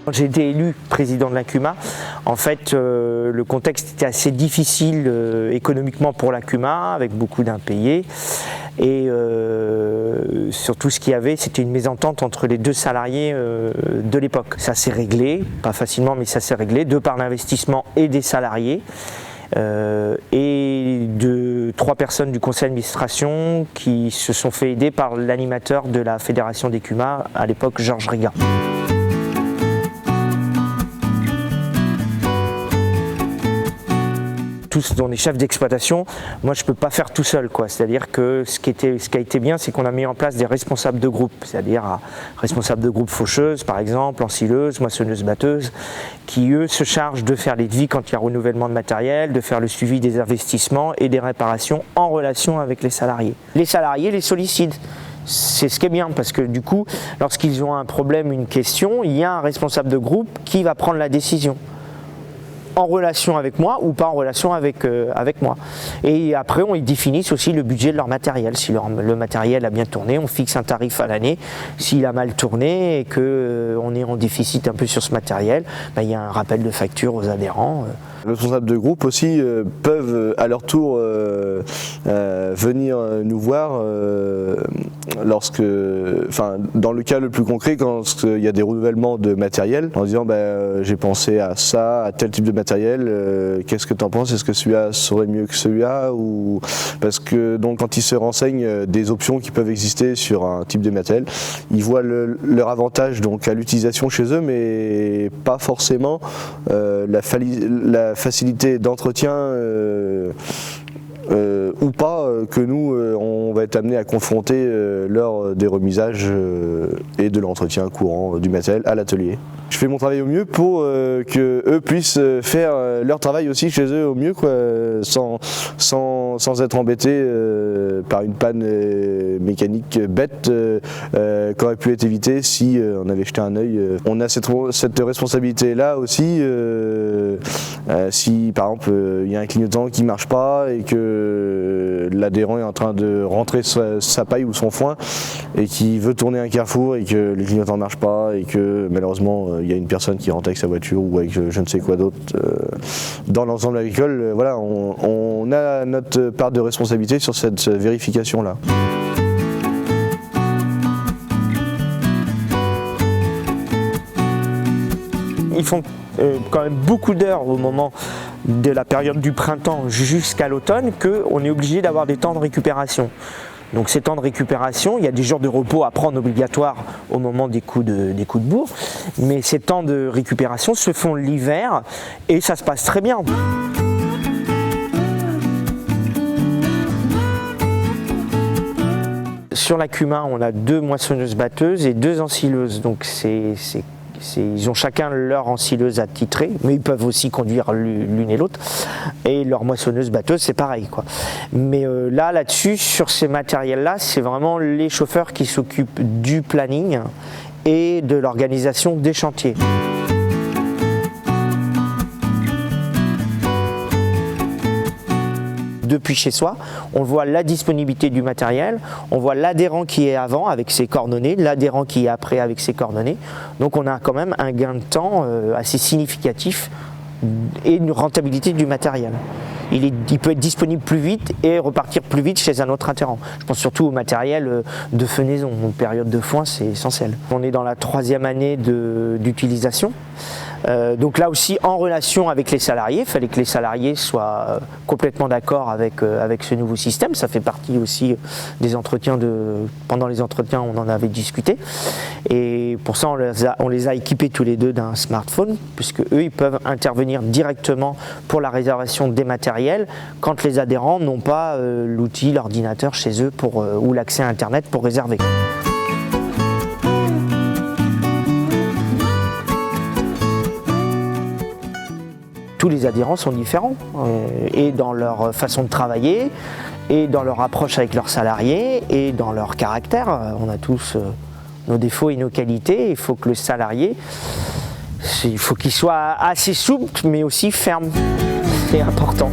Quand j'ai été élu président de l'ACUMA, en fait, le contexte était assez difficile économiquement pour l'ACUMA, avec beaucoup d'impayés. Et surtout, ce qu'il y avait, c'était une mésentente entre les deux salariés de l'époque. Ça s'est réglé, pas facilement, mais ça s'est réglé, de par l'investissement et des salariés. Et de 3 personnes du conseil d'administration qui se sont fait aider par l'animateur de la fédération des CUMA, à l'époque Georges Riga. Tous on est chef d'exploitation, moi je ne peux pas faire tout seul, quoi. C'est-à-dire que ce qui a été bien, c'est qu'on a mis en place des responsables de groupe, c'est-à-dire responsables de groupe faucheuses par exemple, ensileuses, moissonneuses, batteuses, qui eux se chargent de faire les devis quand il y a renouvellement de matériel, de faire le suivi des investissements et des réparations en relation avec les salariés. Les salariés les sollicitent. C'est ce qui est bien parce que du coup, lorsqu'ils ont un problème, une question, il y a un responsable de groupe qui va prendre la décision. En relation avec moi ou pas en relation avec moi. Et après, on définisse aussi le budget de leur matériel. Si le matériel a bien tourné, on fixe un tarif à l'année. S'il a mal tourné et qu'on est en déficit un peu sur ce matériel, il y a un rappel de facture aux adhérents. Les responsables de groupe aussi peuvent à leur tour venir nous voir dans le cas le plus concret, quand il y a des renouvellements de matériel, en disant j'ai pensé à ça, à tel type de matériel, qu'est-ce que tu en penses, est-ce que celui-là serait mieux que celui-là, ou parce que donc quand ils se renseignent des options qui peuvent exister sur un type de matériel, ils voient leur avantage donc à l'utilisation chez eux, mais pas forcément la facilité d'entretien ou pas que nous on va être amené à confronter lors des remisages et de l'entretien courant du matériel à l'atelier. Je fais mon travail au mieux pour que eux puissent faire leur travail aussi chez eux au mieux, quoi, sans être embêtés par une panne mécanique bête qui aurait pu être évitée si on avait jeté un œil. On a cette responsabilité là aussi si par exemple il y a un clignotant qui ne marche pas et que l'adhérent est en train de rentrer sa paille ou son foin et qui veut tourner un carrefour et que le clignotant ne marche pas et que malheureusement il y a une personne qui rentre avec sa voiture ou avec je ne sais quoi d'autre dans l'ensemble agricole, voilà, on a notre part de responsabilité sur cette vérification là. Ils font quand même beaucoup d'heures au moment de la période du printemps jusqu'à l'automne qu'on est obligé d'avoir des temps de récupération. Donc ces temps de récupération, il y a des jours de repos à prendre obligatoires au moment des coups de bourre, mais ces temps de récupération se font l'hiver et ça se passe très bien. Sur l'ACUMA, on a 2 moissonneuses batteuses et 2 ensileuses, donc ils ont chacun leur ensileuse attitrée, mais ils peuvent aussi conduire l'une et l'autre. Et leur moissonneuse batteuse, c'est pareil, quoi. Mais là-dessus, sur ces matériels-là, c'est vraiment les chauffeurs qui s'occupent du planning et de l'organisation des chantiers. Depuis chez soi, on voit la disponibilité du matériel, on voit l'adhérent qui est avant avec ses coordonnées, l'adhérent qui est après avec ses coordonnées. Donc on a quand même un gain de temps assez significatif et une rentabilité du matériel. Il peut être disponible plus vite et repartir plus vite chez un autre adhérent. Je pense surtout au matériel de fenaison. En période de foin, c'est essentiel. On est dans la 3e année d'utilisation. Donc là aussi en relation avec les salariés, il fallait que les salariés soient complètement d'accord avec ce nouveau système. Ça fait partie aussi des entretiens. Pendant les entretiens, on en avait discuté. Et pour ça, on les a équipés tous les deux d'un smartphone, puisque eux, ils peuvent intervenir directement pour la réservation des matériels quand les adhérents n'ont pas l'outil, l'ordinateur chez eux ou l'accès à Internet pour réserver. Tous les adhérents sont différents et dans leur façon de travailler et dans leur approche avec leurs salariés et dans leur caractère. On a tous nos défauts et nos qualités. Il faut que le salarié, il faut qu'il soit assez souple mais aussi ferme. C'est important.